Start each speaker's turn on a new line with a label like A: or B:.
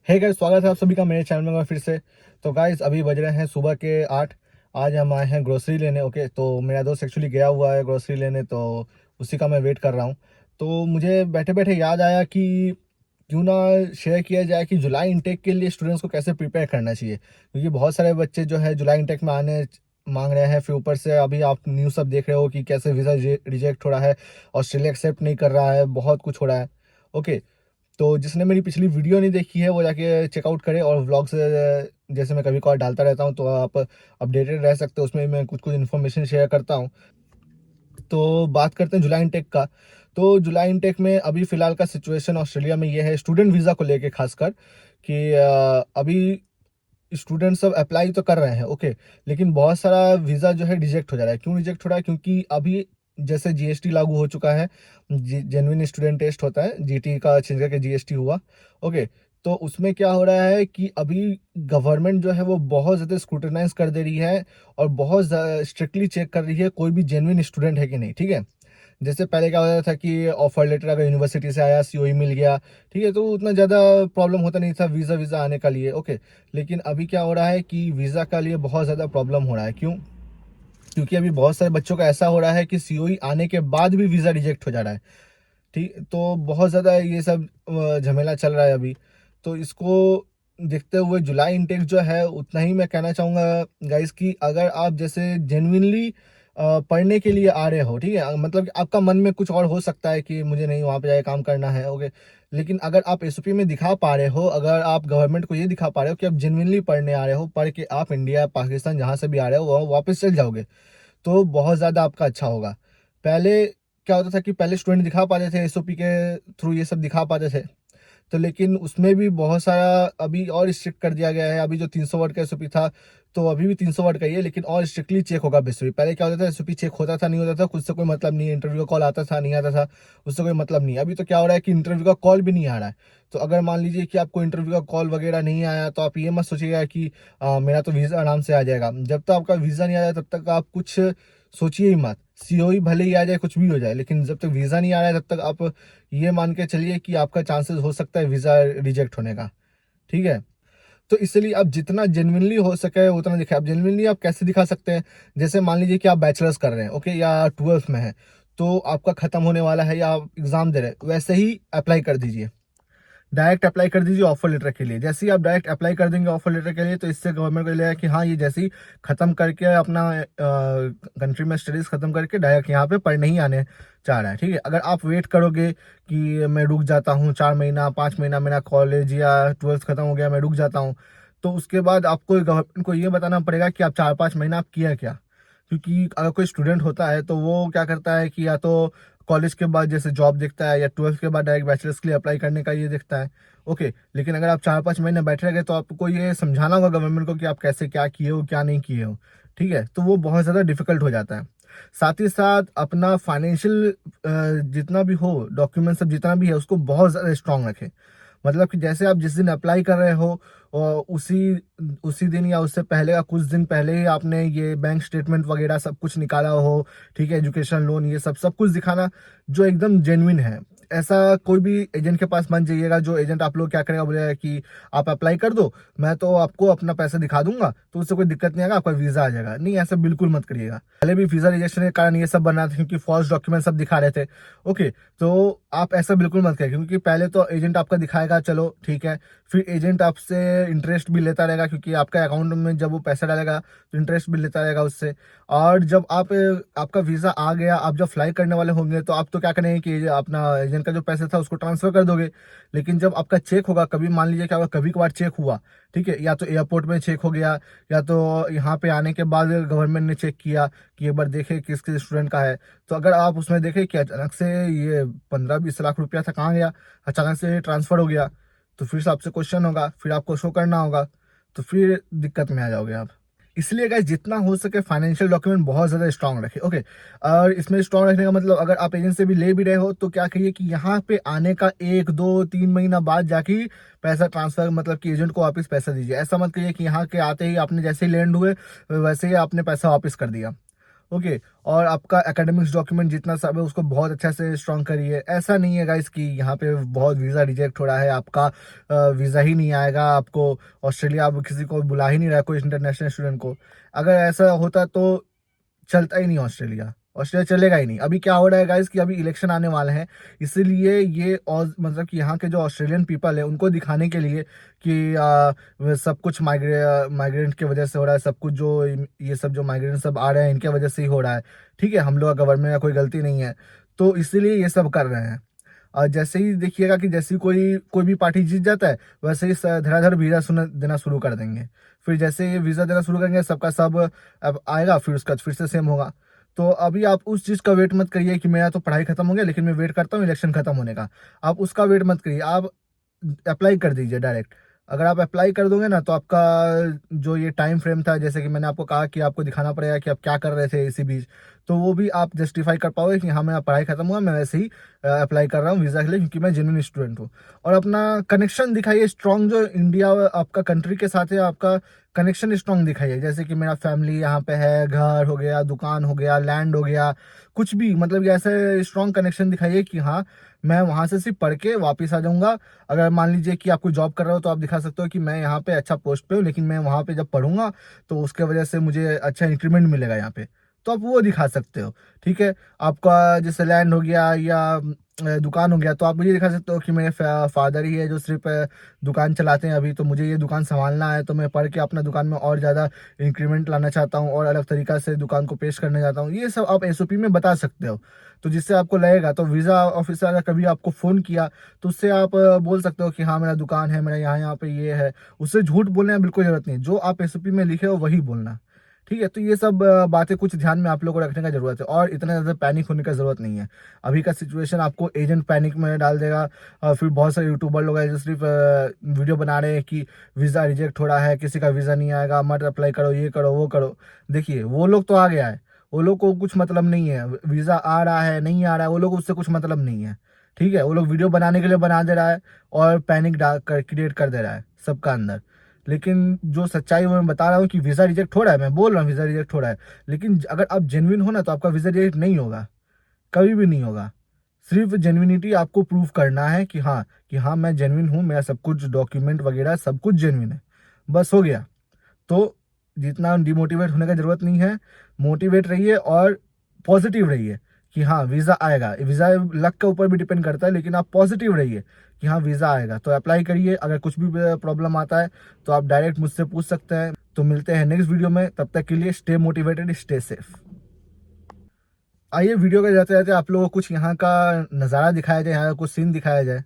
A: Hey guys, स्वागत है आप सभी का मेरे चैनल में फिर से। तो गाइस, अभी बज रहे हैं सुबह के 8। आज हम आए हैं ग्रोसरी लेने। ओके, तो मेरा दोस्त एक्चुअली गया हुआ है ग्रोसरी लेने, तो उसी का मैं वेट कर रहा हूँ। तो मुझे बैठे बैठे याद आया कि क्यों ना शेयर किया जाए कि जुलाई इंटेक के लिए स्टूडेंट्स को कैसे प्रिपेयर करना चाहिए, क्योंकि बहुत सारे बच्चे जो है जुलाई इंटेक में आने मांग रहे हैं। फिर ऊपर से अभी आप न्यूज़ सब देख रहे हो कि कैसे वीज़ा रिजेक्ट हो रहा है, ऑस्ट्रेलिया एक्सेप्ट नहीं कर रहा है, बहुत कुछ हो रहा है। ओके, तो जिसने मेरी पिछली वीडियो नहीं देखी है वो जाके चेकआउट करे, और व्लॉग्स जैसे मैं कभी कभार डालता रहता हूँ, तो आप अपडेटेड रह सकते हो। उसमें मैं कुछ कुछ इन्फॉर्मेशन शेयर करता हूँ। तो बात करते हैं जुलाई इनटेक का। तो जुलाई इनटेक में अभी फ़िलहाल का सिचुएशन ऑस्ट्रेलिया में ये है, स्टूडेंट वीज़ा को लेके खासकर, कि अभी स्टूडेंट सब अप्लाई तो कर रहे हैं। ओके, लेकिन बहुत सारा वीज़ा जो है रिजेक्ट हो जा रहा है। क्यों रिजेक्ट हो रहा है? क्योंकि अभी जैसे जीएसटी लागू हो चुका है, जेन्युइन स्टूडेंट टेस्ट होता है, जीटी का चेंज करके जीएसटी हुआ। ओके, तो उसमें क्या हो रहा है कि अभी गवर्नमेंट जो है वो बहुत ज़्यादा स्क्रूटनाइज कर दे रही है, और बहुत स्ट्रिक्टली चेक कर रही है कोई भी जेन्युइन स्टूडेंट है कि नहीं। ठीक है, जैसे पहले क्या होता था कि ऑफर लेटर अगर यूनिवर्सिटी से आया, सीओई मिल गया, ठीक है, तो उतना ज़्यादा प्रॉब्लम होता नहीं था वीज़ा वीज़ा आने का लिए। ओके, लेकिन अभी क्या हो रहा है कि वीज़ा का लिए बहुत ज़्यादा प्रॉब्लम हो रहा है। क्यों? क्योंकि अभी बहुत सारे बच्चों का ऐसा हो रहा है कि सीओई आने के बाद भी वीज़ा रिजेक्ट हो जा रहा है। ठीक, तो बहुत ज़्यादा ये सब झमेला चल रहा है अभी। तो इसको देखते हुए जुलाई इनटेक जो है, उतना ही मैं कहना चाहूँगा गाइस कि अगर आप जैसे जेन्युइनली पढ़ने के लिए आ रहे हो, ठीक है, मतलब कि आपका मन में कुछ और हो सकता है कि मुझे नहीं वहाँ पे जाके काम करना है। ओके, लेकिन अगर आप एसओपी में दिखा पा रहे हो, अगर आप गवर्नमेंट को ये दिखा पा रहे हो कि आप जेन्युइनली पढ़ने आ रहे हो, पढ़ के आप इंडिया पाकिस्तान जहाँ से भी आ रहे हो वापस चल जाओगे, तो बहुत ज़्यादा आपका अच्छा होगा। पहले क्या होता था कि पहले स्टूडेंट दिखा पाते थे एसओपी के थ्रू, ये सब दिखा पाते थे, तो लेकिन उसमें भी बहुत सारा अभी और स्ट्रिक्ट कर दिया गया है। अभी जो 300 वर्ड का एसओपी था, तो अभी भी 300 वर्ड का ही है, लेकिन और स्ट्रिक्टली चेक होगा बेसिकली। पहले क्या होता था, एसओपी चेक होता था नहीं होता था, खुद से कोई मतलब नहीं है, इंटरव्यू का कॉल आता था नहीं आता था, उससे कोई मतलब नहीं है। अभी तो क्या हो रहा है कि इंटरव्यू का कॉल भी नहीं आ रहा है। तो अगर मान लीजिए कि आपको इंटरव्यू का कॉल वगैरह नहीं आया, तो आप ये मत सोचिएगा कि मेरा तो वीज़ा आराम से आ जाएगा। जब तक आपका वीज़ा नहीं आ जाए तब तक आप कुछ सोचिए ही मत। सीओई भले ही आ जाए, कुछ भी हो जाए, लेकिन जब तक वीज़ा नहीं आ रहा है तब तक आप ये मान के चलिए कि आपका चांसेस हो सकता है वीज़ा रिजेक्ट होने का। ठीक है, तो इसलिए आप जितना जेन्युइनली हो सके उतना दिखाए। आप जेन्युइनली आप कैसे दिखा सकते हैं? जैसे मान लीजिए कि आप बैचलर्स कर रहे हैं, ओके, या 12th में है, तो आपका खत्म होने वाला है या आप एग्जाम दे रहे हैं, वैसे ही अप्लाई कर दीजिए। डायरेक्ट अप्लाई कर दीजिए ऑफर लेटर के लिए। जैसे ही आप डायरेक्ट अप्लाई कर देंगे ऑफर लेटर के लिए, तो इससे गवर्नमेंट को लगेगा कि हाँ, ये जैसे ही खत्म करके अपना कंट्री में स्टडीज खत्म करके डायरेक्ट यहाँ पे पढ़ने ही आने चाह रहा है। ठीक है, अगर आप वेट करोगे कि मैं रुक जाता हूँ 4 महीना 5 महीना, मेरा कॉलेज या 12th खत्म हो गया, मैं रुक जाता हूँ, तो उसके बाद आपको गवर्नमेंट को ये बताना पड़ेगा कि आप 4-5 महीना आप किया क्या। क्योंकि अगर कोई स्टूडेंट होता है तो वो क्या करता है कि या तो कॉलेज के बाद जैसे जॉब देखता है, या 12th के बाद डायरेक्ट बैचलर्स के लिए अप्लाई करने का ये देखता है। ओके, लेकिन अगर आप 4-5 महीने बैठे रहे तो आपको ये समझाना होगा गवर्नमेंट को कि आप कैसे क्या किए हो क्या नहीं किए हो। ठीक है, तो वो बहुत ज़्यादा डिफिकल्ट हो जाता है। साथ ही साथ अपना फाइनेंशियल जितना भी हो, डॉक्यूमेंट सब जितना भी है, उसको बहुत ज़्यादा स्ट्रांग रखें। मतलब कि जैसे आप जिस दिन अप्लाई कर रहे हो, और उसी उसी दिन या उससे पहले या कुछ दिन पहले ही आपने ये बैंक स्टेटमेंट वगैरह सब कुछ निकाला हो। ठीक है, एजुकेशन लोन, ये सब सब कुछ दिखाना जो एकदम जेन्युइन है। ऐसा कोई भी एजेंट के पास मत जाइएगा, जो एजेंट आप लोग क्या करेगा, बोलेगा कि आप अप्लाई कर दो, मैं तो आपको अपना पैसा दिखा दूंगा, तो उससे कोई दिक्कत नहीं आएगा, आपका वीज़ा आ जाएगा। नहीं, ऐसा बिल्कुल मत करिएगा। पहले भी वीज़ा रिजेक्शन के कारण ये सब बना था, क्योंकि फॉल्स डॉक्यूमेंट सब दिखा रहे थे। ओके, तो आप ऐसा बिल्कुल मत करिए, क्योंकि पहले तो एजेंट आपका दिखाएगा, चलो ठीक है, फिर एजेंट आपसे इंटरेस्ट भी लेता रहेगा, क्योंकि आपका अकाउंट में जब वो पैसा डालेगा तो इंटरेस्ट भी लेता रहेगा उससे। और जब आपका वीज़ा आ गया, आप जब फ्लाई करने वाले होंगे, तो आप तो क्या करेंगे कि अपना एजेंट का जो पैसा था उसको ट्रांसफ़र कर दोगे। लेकिन जब आपका चेक होगा, कभी मान लीजिए कि आपका कभी कभार चेक हुआ, ठीक है, या तो एयरपोर्ट में चेक हो गया, या तो यहाँ पे आने के बाद गवर्नमेंट ने चेक किया कि एक बार देखे किस किस स्टूडेंट का है, तो अगर आप उसमें देखें कि अचानक से ये 15-20 लाख रुपया था, कहाँ गया, अचानक से ट्रांसफ़र हो गया, तो फिर से आपसे क्वेश्चन होगा, फिर आपको शो करना होगा, तो फिर दिक्कत में आ जाओगे आप। इसलिए गाइस, जितना हो सके फाइनेंशियल डॉक्यूमेंट बहुत ज़्यादा स्ट्रांग रखें। ओके, और इसमें स्ट्रांग रखने का मतलब, अगर आप एजेंट से भी ले भी रहे हो, तो क्या कहिए कि यहाँ पे आने का 1-2-3 महीना बाद जाके ही पैसा ट्रांसफर, मतलब कि एजेंट को वापस पैसा दीजिए। ऐसा मत कहिए कि यहाँ के आते ही आपने जैसे ही लैंड हुए वैसे ही आपने पैसा वापस कर दिया। ओके। और आपका एकेडमिक्स डॉक्यूमेंट जितना सब है उसको बहुत अच्छा से स्ट्रॉन्ग करिए। ऐसा नहीं है गाइस कि यहाँ पे बहुत वीज़ा रिजेक्ट हो रहा है, आपका वीज़ा ही नहीं आएगा, आपको ऑस्ट्रेलिया आप किसी को बुला ही नहीं रहा है, कोई इंटरनेशनल स्टूडेंट को। अगर ऐसा होता तो चलता ही नहीं ऑस्ट्रेलिया, ऑस्ट्रेलिया चलेगा ही नहीं। अभी क्या हो रहा है गाइस कि अभी इलेक्शन आने वाले हैं, इसीलिए ये और मतलब कि यहाँ के जो ऑस्ट्रेलियन पीपल है उनको दिखाने के लिए कि सब कुछ माइग्रेंट की वजह से हो रहा है, सब कुछ जो ये सब जो माइग्रेंट सब आ रहे हैं इनके वजह से ही हो रहा है। ठीक है, हम लोग का गवर्नमेंट का कोई गलती नहीं है, तो इसीलिए ये सब कर रहे हैं। और जैसे ही देखिएगा कि जैसे ही कोई कोई भी पार्टी जीत जाता है, वैसे ही धड़ाधड़ वीज़ा देना शुरू कर देंगे। फिर जैसे ये वीज़ा देना शुरू करेंगे, सबका सब अब आएगा, फिर उसका फिर से सेम होगा। तो अभी आप उस चीज़ का वेट मत करिए कि मेरा तो पढ़ाई खत्म हो गया, लेकिन मैं वेट करता हूँ इलेक्शन खत्म होने का। आप उसका वेट मत करिए, आप अप्लाई कर दीजिए डायरेक्ट। अगर आप अप्लाई कर दोगे ना, तो आपका जो ये टाइम फ्रेम था, जैसे कि मैंने आपको कहा कि आपको दिखाना पड़ेगा कि आप क्या कर रहे थे इसी बीच, तो वो भी आप जस्टिफाई कर पाओगे कि हाँ मेरा पढ़ाई खत्म हुआ, मैं वैसे ही अप्लाई कर रहा हूँ वीज़ा के लिए, क्योंकि मैं जेन्युइन स्टूडेंट हूँ। और अपना कनेक्शन दिखाइए स्ट्रॉन्ग, जो इंडिया आपका कंट्री के साथ है, आपका कनेक्शन स्ट्रॉन्ग दिखाइए। जैसे कि मेरा फैमिली यहाँ पे है, घर हो गया, दुकान हो गया, लैंड हो गया, कुछ भी, मतलब कि ऐसे स्ट्रॉन्ग कनेक्शन दिखाइए कि हाँ मैं वहाँ से सिर्फ पढ़ के वापस आ जाऊँगा। अगर मान लीजिए कि आप कोई जॉब कर रहे हो, तो आप दिखा सकते हो कि मैं यहाँ पे अच्छा पोस्ट पे हूँ, लेकिन मैं वहाँ पे जब पढ़ूंगा तो उसके वजह से मुझे अच्छा इंक्रीमेंट मिलेगा यहाँ पे, तो आप वो दिखा सकते हो। ठीक है, आपका जैसे लैंड हो गया या दुकान हो गया, तो आप मुझे दिखा सकते हो कि मेरे फादर ही है जो सिर्फ दुकान चलाते हैं अभी, तो मुझे ये दुकान संभालना है, तो मैं पढ़ के अपना दुकान में और ज़्यादा इंक्रीमेंट लाना चाहता हूँ और अलग तरीका से दुकान को पेश करने चाहता हूँ। ये सब आप एसओपी में बता सकते हो, तो जिससे आपको लगेगा। तो वीज़ा ऑफिसर अगर कभी आपको फ़ोन किया, तो उससे आप बोल सकते हो कि हाँ मेरा दुकान है, मेरा यहाँ यहाँ पे ये है। उससे झूठ बोलने में बिल्कुल ज़रूरत नहीं, जो आप एसओपी में लिखे हो वही बोलना। ठीक है, तो ये सब बातें कुछ ध्यान में आप लोगों को रखने का ज़रूरत है, और इतना ज़्यादा पैनिक होने का ज़रूरत नहीं है। अभी का सिचुएशन आपको एजेंट पैनिक में डाल देगा। फिर बहुत सारे यूट्यूबर लोग हैं जो सिर्फ वीडियो बना रहे हैं कि वीज़ा रिजेक्ट हो रहा है, किसी का वीज़ा नहीं आएगा, मत अप्लाई करो, ये करो वो करो। देखिए वो लोग तो आ गया है, वो लोग को कुछ मतलब नहीं है, वीज़ा आ रहा है नहीं आ रहा है, वो लोग उससे कुछ मतलब नहीं है। ठीक है, वो लोग वीडियो बनाने के लिए बना दे रहा है और पैनिक क्रिएट कर दे रहा है सबका अंदर। लेकिन जो सच्चाई वो मैं बता रहा हूँ कि वीज़ा रिजेक्ट हो रहा है, मैं बोल रहा हूँ वीज़ा रिजेक्ट हो रहा है, लेकिन अगर आप जेन्युइन हो ना, तो आपका वीज़ा रिजेक्ट नहीं होगा, कभी भी नहीं होगा। सिर्फ जेन्युइनिटी आपको प्रूव करना है कि हाँ मैं जेन्युइन हूँ, मेरा सब कुछ डॉक्यूमेंट वगैरह सब कुछ जेन्युइन है, बस हो गया। तो जितना डिमोटिवेट होने का ज़रूरत नहीं है, मोटिवेट रहिए और पॉजिटिव रहिए कि हाँ वीज़ा आएगा। वीज़ा लक के ऊपर भी डिपेंड करता है, लेकिन आप पॉजिटिव रहिए कि हाँ वीज़ा आएगा। तो अप्लाई करिए, अगर कुछ भी प्रॉब्लम आता है तो आप डायरेक्ट मुझसे पूछ सकते हैं। तो मिलते हैं नेक्स्ट वीडियो में, तब तक के लिए स्टे मोटिवेटेड, स्टे सेफ। आइए वीडियो के जाते जाते आप लोगों को कुछ यहाँ का नज़ारा दिखाया जाए, यहाँ का कुछ सीन दिखाया जाए।